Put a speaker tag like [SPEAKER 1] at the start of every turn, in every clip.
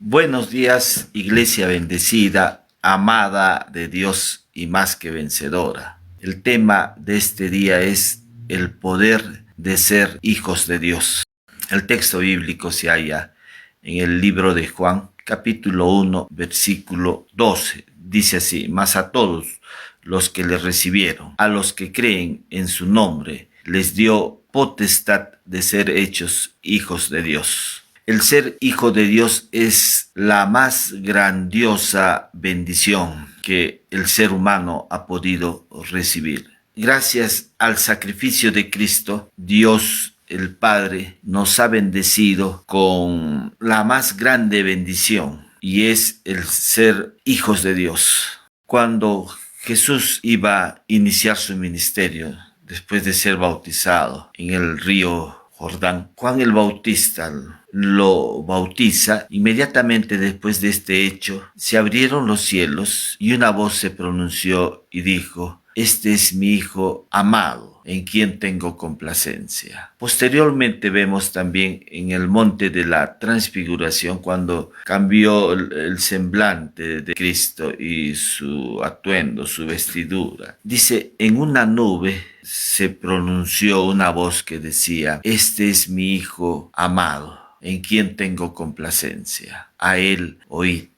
[SPEAKER 1] Buenos días, iglesia bendecida, amada de Dios y más que vencedora. El tema de este día es el poder de ser hijos de Dios. El texto bíblico se halla en el libro de Juan, capítulo 1, versículo 12. Dice así: mas a todos los que le recibieron, a los que creen en su nombre, les dio potestad de ser hechos hijos de Dios. El ser hijo de Dios es la más grandiosa bendición que el ser humano ha podido recibir. Gracias al sacrificio de Cristo, Dios el Padre nos ha bendecido con la más grande bendición, y es el ser hijos de Dios. Cuando Jesús iba a iniciar su ministerio, después de ser bautizado en el río Jordán, Juan el Bautista lo bautiza. Inmediatamente después de este hecho, se abrieron los cielos y una voz se pronunció y dijo: este es mi Hijo amado, en quien tengo complacencia. Posteriormente vemos también en el monte de la transfiguración, cuando cambió el semblante de Cristo y su atuendo, su vestidura. Dice: en una nube se pronunció una voz que decía: este es mi Hijo amado, en quien tengo complacencia. A él oíd.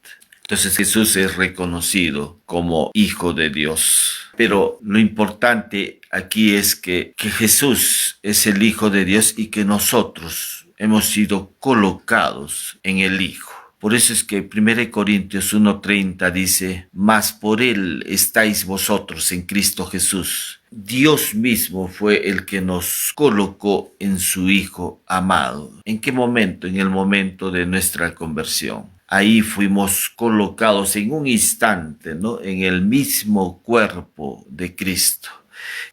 [SPEAKER 1] Entonces Jesús es reconocido como Hijo de Dios. Pero lo importante aquí es que Jesús es el Hijo de Dios y que nosotros hemos sido colocados en el Hijo. Por eso es que 1 Corintios 1:30 dice: mas por Él estáis vosotros en Cristo Jesús. Dios mismo fue el que nos colocó en su Hijo amado. ¿En qué momento? En el momento de nuestra conversión. Ahí fuimos colocados en un instante, ¿no?, en el mismo cuerpo de Cristo.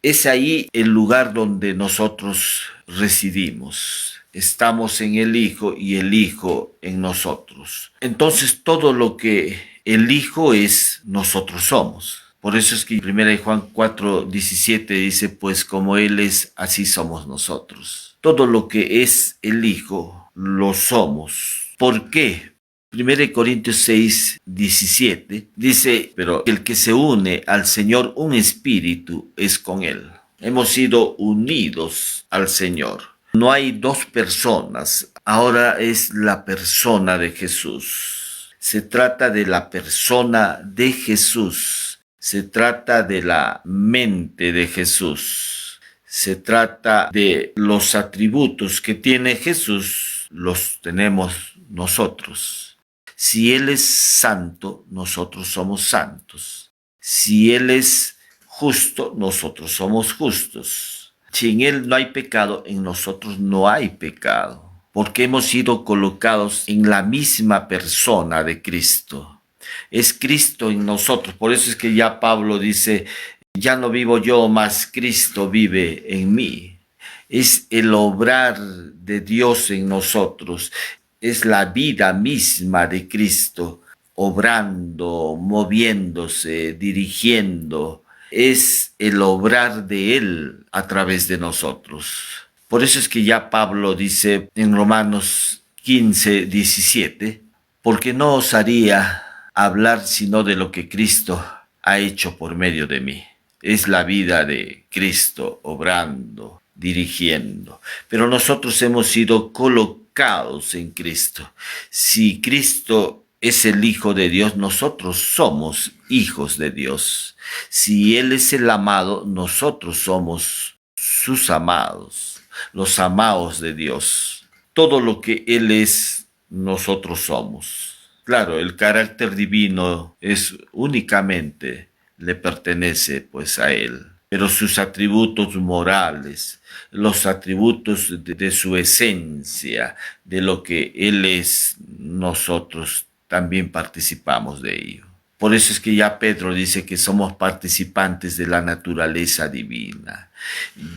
[SPEAKER 1] Es ahí el lugar donde nosotros residimos. Estamos en el Hijo y el Hijo en nosotros. Entonces todo lo que el Hijo es, nosotros somos. Por eso es que 1 Juan 4:17 dice: pues como Él es, así somos nosotros. Todo lo que es el Hijo, lo somos. ¿Por qué? 1 Corintios 6:17 dice: pero el que se une al Señor, un espíritu es con Él. Hemos sido unidos al Señor. No hay dos personas, ahora es la persona de Jesús. Se trata de la persona de Jesús. Se trata de la mente de Jesús. Se trata de los atributos que tiene Jesús, los tenemos nosotros. Si Él es santo, nosotros somos santos. Si Él es justo, nosotros somos justos. Si en Él no hay pecado, en nosotros no hay pecado, porque hemos sido colocados en la misma persona de Cristo. Es Cristo en nosotros. Por eso es que ya Pablo dice: ya no vivo yo, mas Cristo vive en mí. Es el obrar de Dios en nosotros. Es la vida misma de Cristo, obrando, moviéndose, dirigiendo. Es el obrar de Él a través de nosotros. Por eso es que ya Pablo dice en Romanos 15:17: porque no osaría hablar sino de lo que Cristo ha hecho por medio de mí. Es la vida de Cristo obrando, dirigiendo. Pero nosotros hemos sido colocados en Cristo. Si Cristo es el Hijo de Dios, nosotros somos hijos de Dios. Si Él es el amado, nosotros somos sus amados, los amados de Dios. Todo lo que Él es, nosotros somos. Claro, el carácter divino es únicamente, le pertenece pues a Él. Pero sus atributos morales, los atributos de su esencia, de lo que Él es, nosotros también participamos de ello. Por eso es que ya Pedro dice que somos participantes de la naturaleza divina.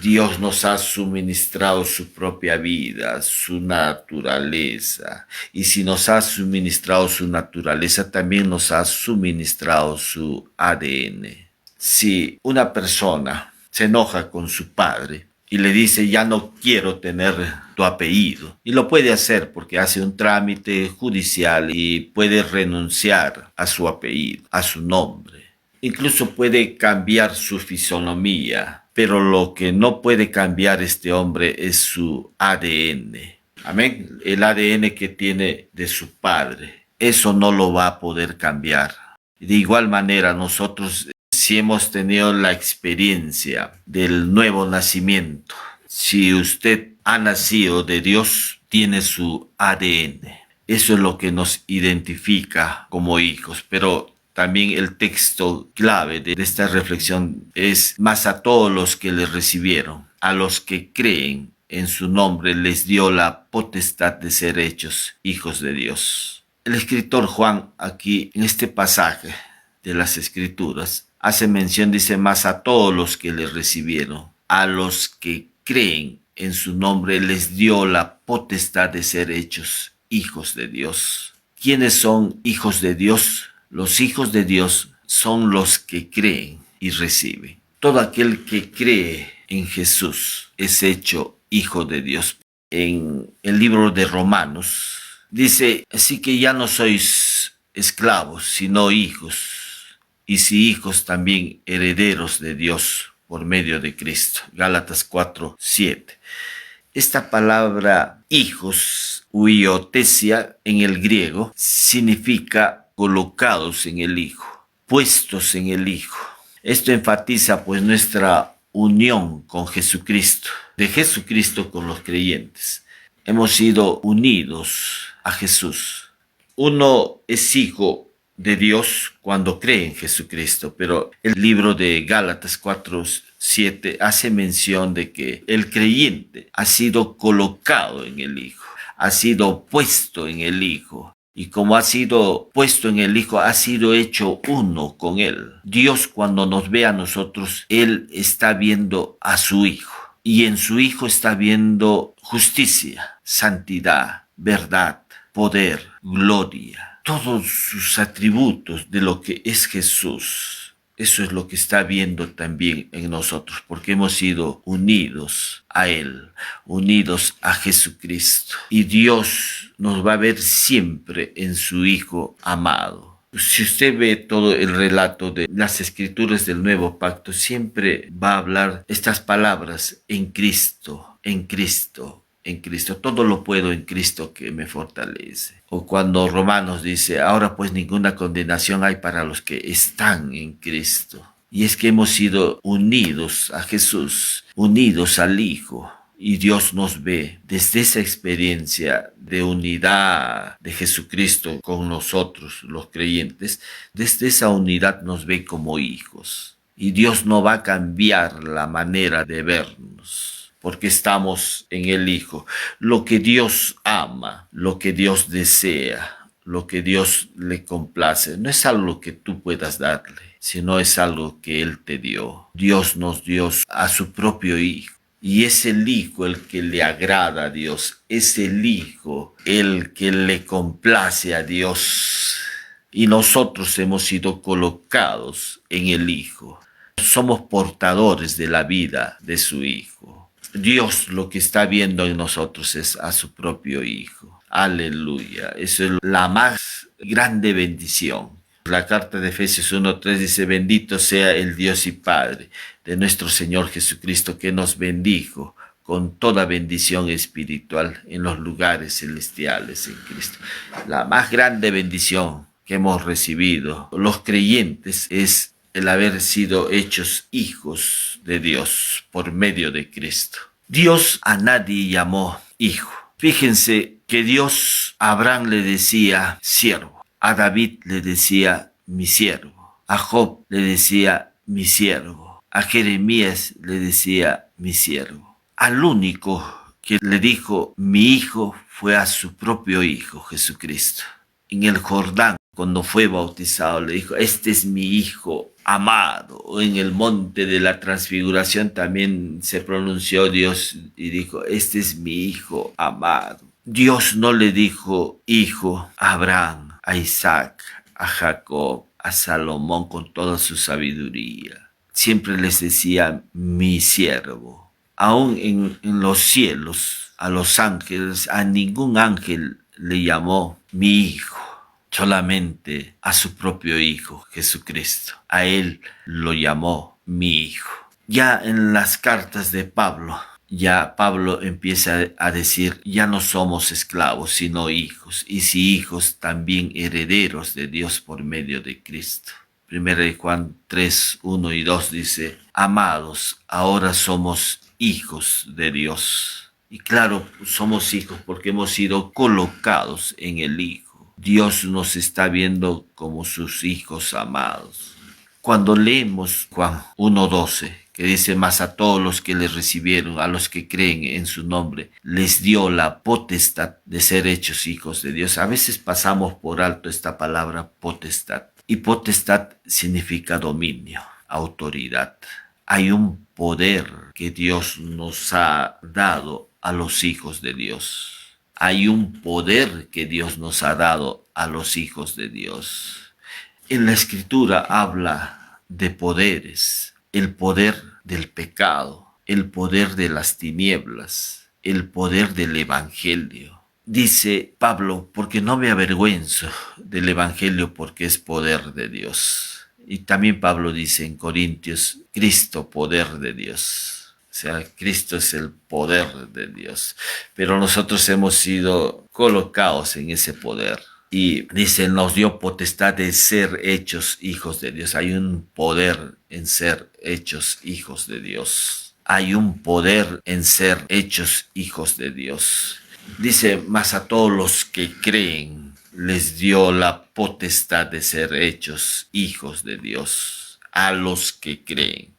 [SPEAKER 1] Dios nos ha suministrado su propia vida, su naturaleza. Y si nos ha suministrado su naturaleza, también nos ha suministrado su ADN. Si una persona se enoja con su padre, y le dice, ya no quiero tener tu apellido. Y lo puede hacer porque hace un trámite judicial y puede renunciar a su apellido, a su nombre. Incluso puede cambiar su fisonomía, pero lo que no puede cambiar este hombre es su ADN. Amén. El ADN que tiene de su padre. Eso no lo va a poder cambiar. De igual manera, nosotros, si hemos tenido la experiencia del nuevo nacimiento, si usted ha nacido de Dios, tiene su ADN. Eso es lo que nos identifica como hijos, pero también el texto clave de esta reflexión es: más a todos los que le recibieron, a los que creen en su nombre, les dio la potestad de ser hechos hijos de Dios. El escritor Juan, aquí en este pasaje de las Escrituras, hace mención, dice, más a todos los que le recibieron, a los que creen en su nombre, les dio la potestad de ser hechos hijos de Dios. ¿Quiénes son hijos de Dios? Los hijos de Dios son los que creen y reciben. Todo aquel que cree en Jesús es hecho hijo de Dios. En el libro de Romanos dice, así que ya no sois esclavos, sino hijos, y si hijos, también herederos de Dios por medio de Cristo. Gálatas 4:7. Esta palabra hijos, huiotesia, en el griego, significa colocados en el Hijo, puestos en el Hijo. Esto enfatiza pues nuestra unión con Jesucristo, de Jesucristo con los creyentes. Hemos sido unidos a Jesús. Uno es hijo de Dios cuando cree en Jesucristo, pero el libro de Gálatas 4:7 hace mención de que el creyente ha sido colocado en el Hijo, ha sido puesto en el Hijo. Y como ha sido puesto en el Hijo, ha sido hecho uno con Él. Dios, cuando nos ve a nosotros, Él está viendo a su Hijo. Y en su Hijo está viendo justicia, santidad, verdad, poder, gloria. Todos sus atributos de lo que es Jesús. Eso es lo que está viendo también en nosotros, porque hemos sido unidos a Él, unidos a Jesucristo. Y Dios nos va a ver siempre en su Hijo amado. Si usted ve todo el relato de las Escrituras del Nuevo Pacto, siempre va a hablar estas palabras: en Cristo, en Cristo. En Cristo, todo lo puedo en Cristo que me fortalece. O cuando Romanos dice, ahora pues ninguna condenación hay para los que están en Cristo. Y es que hemos sido unidos a Jesús, unidos al Hijo. Y Dios nos ve desde esa experiencia de unidad de Jesucristo con nosotros, los creyentes. Desde esa unidad nos ve como hijos. Y Dios no va a cambiar la manera de vernos, porque estamos en el Hijo. Lo que Dios ama, lo que Dios desea, lo que Dios le complace, no es algo que tú puedas darle, sino es algo que Él te dio. Dios nos dio a su propio Hijo. Y es el Hijo el que le agrada a Dios. Es el Hijo el que le complace a Dios. Y nosotros hemos sido colocados en el Hijo. Somos portadores de la vida de su Hijo. Dios lo que está viendo en nosotros es a su propio Hijo. Aleluya. Eso es la más grande bendición. La carta de Efesios 1:3 dice, bendito sea el Dios y Padre de nuestro Señor Jesucristo, que nos bendijo con toda bendición espiritual en los lugares celestiales en Cristo. La más grande bendición que hemos recibido los creyentes es el haber sido hechos hijos de Dios por medio de Cristo. Dios a nadie llamó hijo. Fíjense que Dios a Abraham le decía siervo, a David le decía mi siervo, a Job le decía mi siervo, a Jeremías le decía mi siervo. Al único que le dijo mi hijo fue a su propio Hijo Jesucristo. En el Jordán, cuando fue bautizado, le dijo, este es mi hijo amado. O en el monte de la transfiguración también se pronunció Dios y dijo, este es mi hijo amado. Dios no le dijo hijo a Abraham, a Isaac, a Jacob, a Salomón con toda su sabiduría. Siempre les decía mi siervo, Aún en los cielos, a los ángeles, a ningún ángel le llamó mi hijo, solamente a su propio Hijo, Jesucristo. A él lo llamó mi hijo. Ya en las cartas de Pablo, ya Pablo empieza a decir, ya no somos esclavos, sino hijos, y si hijos, también herederos de Dios por medio de Cristo. 1 Juan 3, 1 y 2 dice, amados, ahora somos hijos de Dios. Y claro, somos hijos porque hemos sido colocados en el Hijo. Dios nos está viendo como sus hijos amados. Cuando leemos Juan 1:12, que dice, mas a todos los que le recibieron, a los que creen en su nombre, les dio la potestad de ser hechos hijos de Dios. A veces pasamos por alto esta palabra potestad. Y potestad significa dominio, autoridad. Hay un poder que Dios nos ha dado a los hijos de Dios. Hay un poder que Dios nos ha dado a los hijos de Dios. En la Escritura habla de poderes, el poder del pecado, el poder de las tinieblas, el poder del Evangelio. Dice Pablo, porque no me avergüenzo del Evangelio porque es poder de Dios. Y también Pablo dice en Corintios, Cristo, poder de Dios. O sea, Cristo es el poder de Dios. Pero nosotros hemos sido colocados en ese poder. Y dice, nos dio potestad de ser hechos hijos de Dios. Hay un poder en ser hechos hijos de Dios. Hay un poder en ser hechos hijos de Dios. Dice, mas a todos los que creen les dio la potestad de ser hechos hijos de Dios. A los que creen.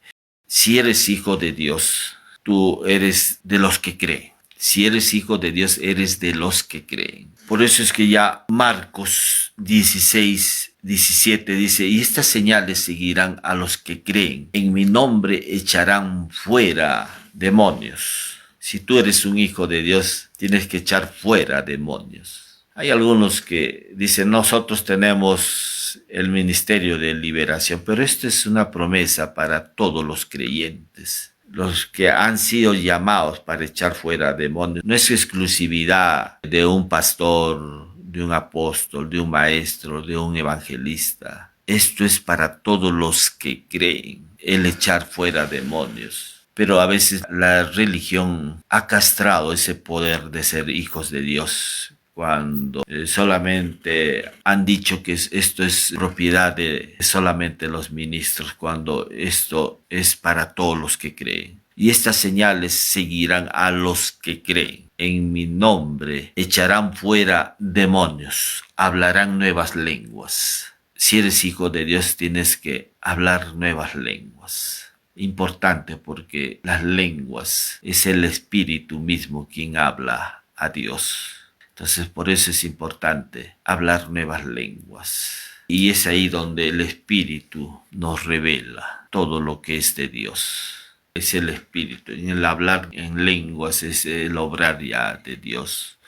[SPEAKER 1] Si eres hijo de Dios, tú eres de los que creen. Si eres hijo de Dios, eres de los que creen. Por eso es que ya Marcos 16, 17 dice, y estas señales seguirán a los que creen. En mi nombre echarán fuera demonios. Si tú eres un hijo de Dios, tienes que echar fuera demonios. Hay algunos que dicen, nosotros tenemos el ministerio de liberación, pero esto es una promesa para todos los creyentes. Los que han sido llamados para echar fuera demonios. No es exclusividad de un pastor, de un apóstol, de un maestro, de un evangelista. Esto es para todos los que creen, el echar fuera demonios. Pero a veces la religión ha castrado ese poder de ser hijos de Dios. Cuando solamente han dicho que esto es propiedad de solamente los ministros, cuando esto es para todos los que creen. Y estas señales seguirán a los que creen. En mi nombre echarán fuera demonios, hablarán nuevas lenguas. Si eres hijo de Dios, tienes que hablar nuevas lenguas. Importante porque las lenguas es el Espíritu mismo quien habla a Dios. Entonces por eso es importante hablar nuevas lenguas. Y es ahí donde el Espíritu nos revela todo lo que es de Dios. Es el Espíritu. En el hablar en lenguas es el obrar ya de Dios.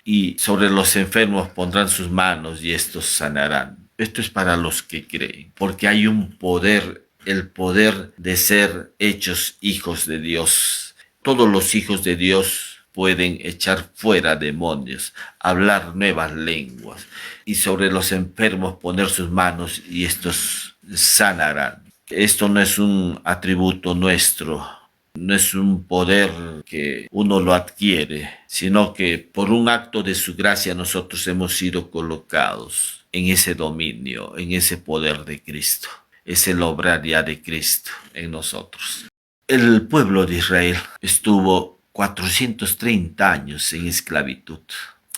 [SPEAKER 1] Y sobre los enfermos pondrán sus manos y estos sanarán. Esto es para los que creen. Porque hay un poder, el poder de ser hechos hijos de Dios. Todos los hijos de Dios pueden echar fuera demonios, hablar nuevas lenguas y sobre los enfermos poner sus manos y estos sanarán. Esto no es un atributo nuestro, no es un poder que uno lo adquiere, sino que por un acto de su gracia nosotros hemos sido colocados en ese dominio, en ese poder de Cristo. Es el obrar ya de Cristo en nosotros. El pueblo de Israel estuvo 430 años en esclavitud,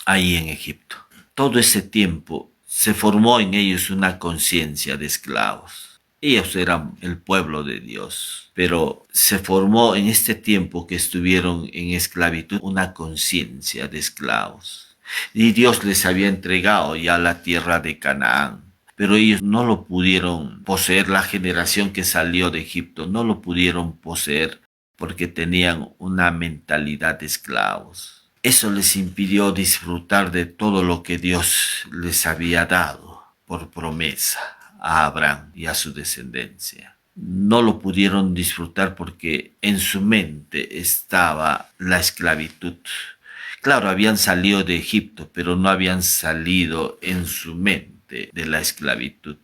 [SPEAKER 1] ahí en Egipto. Todo ese tiempo se formó en ellos una conciencia de esclavos. Ellos eran el pueblo de Dios, pero se formó en este tiempo que estuvieron en esclavitud una conciencia de esclavos. Y Dios les había entregado ya la tierra de Canaán, pero ellos no lo pudieron poseer. La generación que salió de Egipto no lo pudieron poseer porque tenían una mentalidad de esclavos. Eso les impidió disfrutar de todo lo que Dios les había dado por promesa a Abraham y a su descendencia. no lo pudieron disfrutar porque en su mente estaba la esclavitud. Claro, habían salido de Egipto, pero no habían salido en su mente de la esclavitud.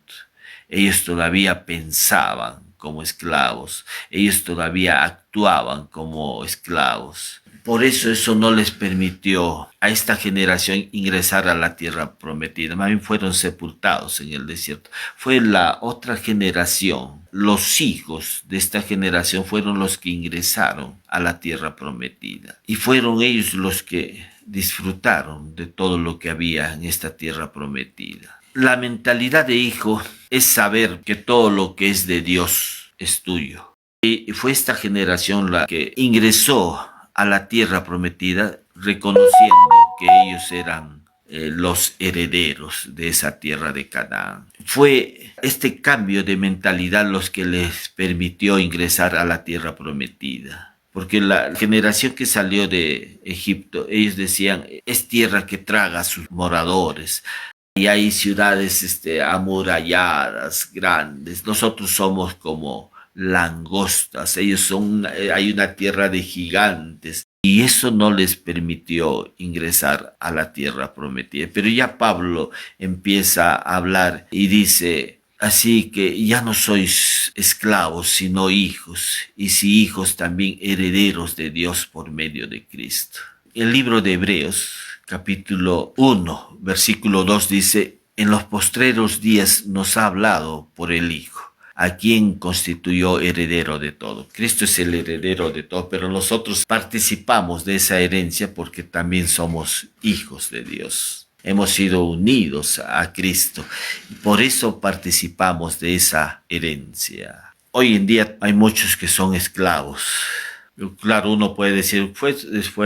[SPEAKER 1] Ellos todavía pensaban como esclavos, ellos todavía actuaban como esclavos. Por eso no les permitió a esta generación ingresar a la tierra prometida. Más bien fueron sepultados en el desierto. Fue la otra generación, los hijos de esta generación fueron los que ingresaron a la tierra prometida. Y fueron ellos los que disfrutaron de todo lo que había en esta tierra prometida. La mentalidad de hijo es saber que todo lo que es de Dios es tuyo. Y fue esta generación la que ingresó a la tierra prometida reconociendo que ellos eran los herederos de esa tierra de Canaán. Fue este cambio de mentalidad los que les permitió ingresar a la tierra prometida. Porque la generación que salió de Egipto, ellos decían, es tierra que traga a sus moradores. Y hay ciudades amuralladas, grandes. Nosotros somos como langostas, hay una tierra de gigantes. Y eso no les permitió ingresar a la tierra prometida. Pero ya Pablo empieza a hablar y dice, así que ya no sois esclavos, sino hijos, y si hijos también herederos de Dios por medio de Cristo. El libro de Hebreos, capítulo 1, versículo 2 dice, en los postreros días nos ha hablado por el Hijo, a quien constituyó heredero de todo. Cristo es el heredero de todo, pero nosotros participamos de esa herencia porque también somos hijos de Dios. Hemos sido unidos a Cristo y por eso participamos de esa herencia. Hoy en día hay muchos que son esclavos. Claro, uno puede decir, fue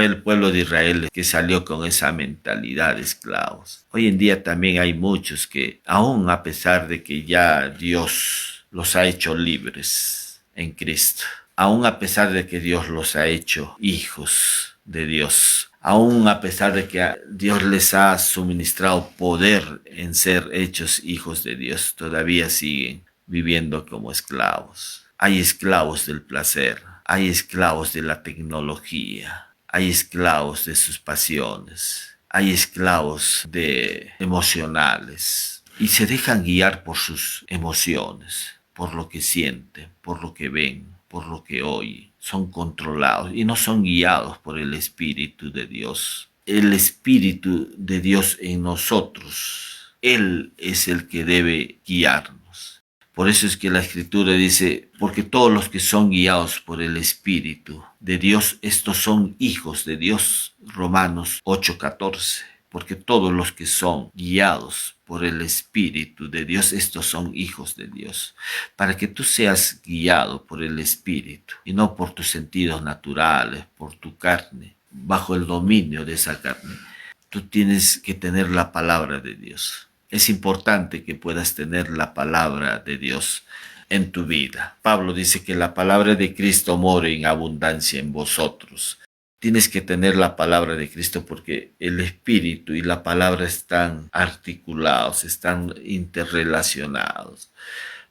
[SPEAKER 1] el pueblo de Israel que salió con esa mentalidad de esclavos. Hoy en día también hay muchos que, aún a pesar de que ya Dios los ha hecho libres en Cristo, aún a pesar de que Dios los ha hecho hijos de Dios, aún a pesar de que Dios les ha suministrado poder en ser hechos hijos de Dios, todavía siguen viviendo como esclavos. Hay esclavos del placer, hay esclavos de la tecnología, hay esclavos de sus pasiones, hay esclavos emocionales y se dejan guiar por sus emociones, por lo que sienten, por lo que ven, por lo que oyen. Son controlados y no son guiados por el Espíritu de Dios. El Espíritu de Dios en nosotros, Él es el que debe guiarnos. Por eso es que la Escritura dice, porque todos los que son guiados por el Espíritu de Dios, estos son hijos de Dios. Romanos 8:14. Porque todos los que son guiados por el Espíritu de Dios, estos son hijos de Dios. Para que tú seas guiado por el Espíritu y no por tus sentidos naturales, por tu carne, bajo el dominio de esa carne, tú tienes que tener la palabra de Dios. Es importante que puedas tener la palabra de Dios en tu vida. Pablo dice que la palabra de Cristo more en abundancia en vosotros. Tienes que tener la palabra de Cristo porque el Espíritu y la palabra están articulados, están interrelacionados.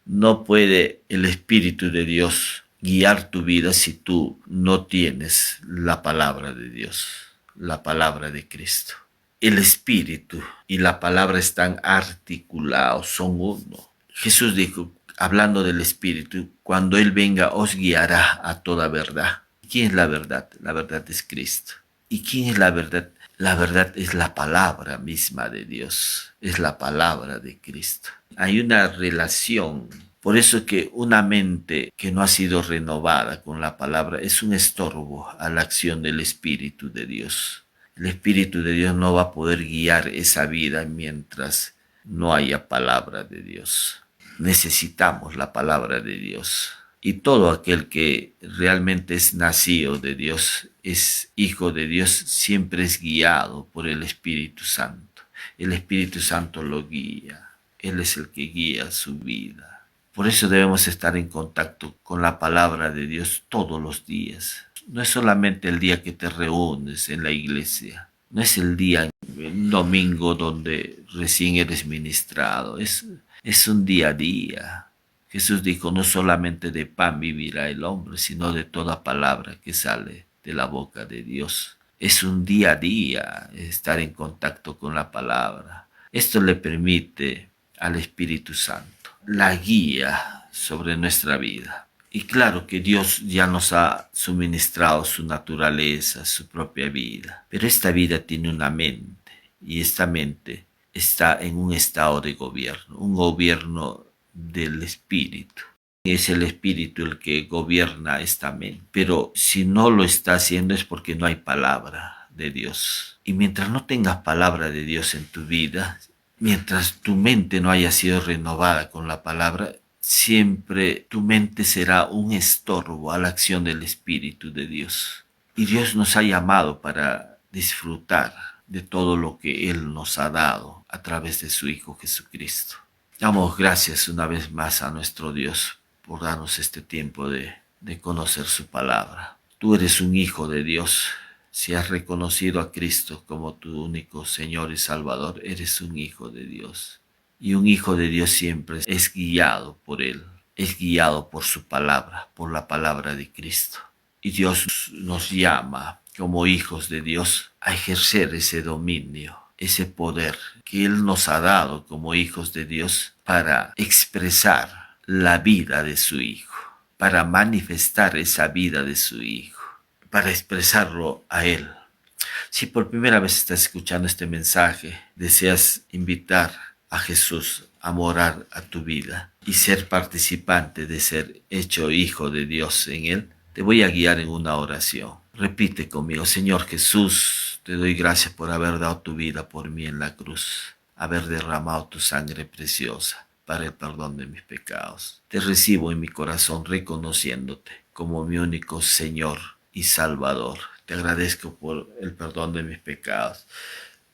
[SPEAKER 1] No puede el Espíritu de Dios guiar tu vida si tú no tienes la palabra de Dios, la palabra de Cristo. El Espíritu y la palabra están articulados, son uno. Jesús dijo, hablando del Espíritu, cuando Él venga os guiará a toda verdad. ¿Quién es la verdad? La verdad es Cristo. ¿Y quién es la verdad? La verdad es la palabra misma de Dios, es la palabra de Cristo. Hay una relación. Por eso que una mente que no ha sido renovada con la palabra es un estorbo a la acción del Espíritu de Dios. El Espíritu de Dios no va a poder guiar esa vida mientras no haya palabra de Dios. Necesitamos la palabra de Dios. Y todo aquel que realmente es nacido de Dios, es hijo de Dios, siempre es guiado por el Espíritu Santo. El Espíritu Santo lo guía. Él es el que guía su vida. Por eso debemos estar en contacto con la palabra de Dios todos los días. No es solamente el día que te reúnes en la iglesia. No es el día, un domingo donde recién eres ministrado. Es un día a día. Jesús dijo, no solamente de pan vivirá el hombre, sino de toda palabra que sale de la boca de Dios. Es un día a día estar en contacto con la palabra. Esto le permite al Espíritu Santo la guía sobre nuestra vida. Y claro que Dios ya nos ha suministrado su naturaleza, su propia vida. Pero esta vida tiene una mente y esta mente está en un estado de gobierno, un gobierno del Espíritu. Es el Espíritu el que gobierna esta mente. Pero si no lo está haciendo es porque no hay palabra de Dios. Y mientras no tengas palabra de Dios en tu vida, mientras tu mente no haya sido renovada con la palabra, siempre tu mente será un estorbo a la acción del Espíritu de Dios. Y Dios nos ha llamado para disfrutar de todo lo que Él nos ha dado a través de su Hijo Jesucristo. Damos gracias una vez más a nuestro Dios por darnos este tiempo de conocer su palabra. Tú eres un hijo de Dios. Si has reconocido a Cristo como tu único Señor y Salvador, eres un hijo de Dios. Y un hijo de Dios siempre es guiado por Él, es guiado por su palabra, por la palabra de Cristo. Y Dios nos llama como hijos de Dios a ejercer ese dominio, ese poder que Él nos ha dado como hijos de Dios para expresar la vida de su Hijo, para manifestar esa vida de su Hijo, para expresarlo a Él. Si por primera vez estás escuchando este mensaje, deseas invitar a Jesús a morar a tu vida y ser participante de ser hecho hijo de Dios en Él, te voy a guiar en una oración. Repite conmigo: Señor Jesús, te doy gracias por haber dado tu vida por mí en la cruz, haber derramado tu sangre preciosa para el perdón de mis pecados. Te recibo en mi corazón reconociéndote como mi único Señor y Salvador. Te agradezco por el perdón de mis pecados.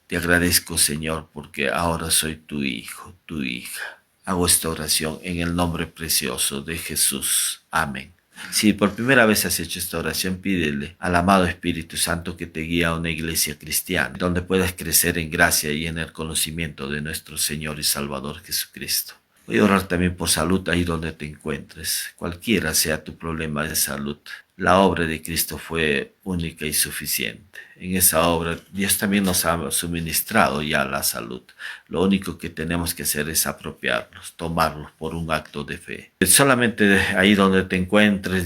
[SPEAKER 1] Te agradezco, Señor, porque ahora soy tu hijo, tu hija. Hago esta oración en el nombre precioso de Jesús. Amén. Si por primera vez has hecho esta oración, pídele al amado Espíritu Santo que te guíe a una iglesia cristiana, donde puedas crecer en gracia y en el conocimiento de nuestro Señor y Salvador Jesucristo. Voy a orar también por salud ahí donde te encuentres, cualquiera sea tu problema de salud. La obra de Cristo fue única y suficiente. En esa obra Dios también nos ha suministrado ya la salud. Lo único que tenemos que hacer es apropiarlos, tomarlos por un acto de fe. Solamente ahí donde te encuentres,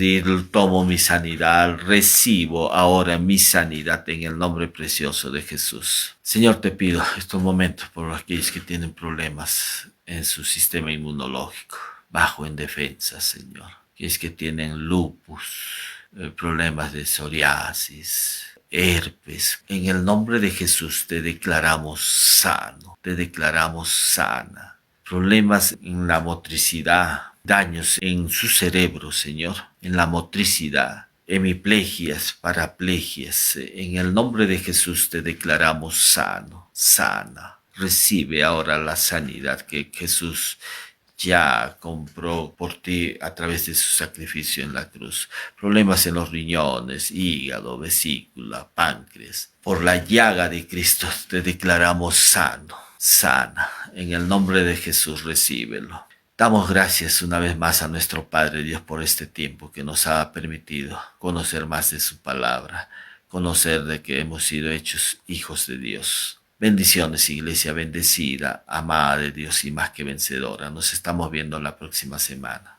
[SPEAKER 1] tomo mi sanidad, recibo ahora mi sanidad en el nombre precioso de Jesús. Señor, te pido estos momentos por aquellos que tienen problemas en su sistema inmunológico, bajo en defensa, Señor. Aquellos que tienen lupus, problemas de psoriasis, herpes. En el nombre de Jesús te declaramos sano, te declaramos sana. Problemas en la motricidad, daños en su cerebro, Señor, en la motricidad, hemiplegias, paraplegias. En el nombre de Jesús te declaramos sano, sana. Recibe ahora la sanidad que Jesús ya compró por ti a través de su sacrificio en la cruz. Problemas en los riñones, hígado, vesícula, páncreas. Por la llaga de Cristo te declaramos sano, sana. En el nombre de Jesús recíbelo. Damos gracias una vez más a nuestro Padre Dios por este tiempo que nos ha permitido conocer más de su palabra, conocer de que hemos sido hechos hijos de Dios. Bendiciones, iglesia bendecida, amada de Dios y más que vencedora. Nos estamos viendo la próxima semana.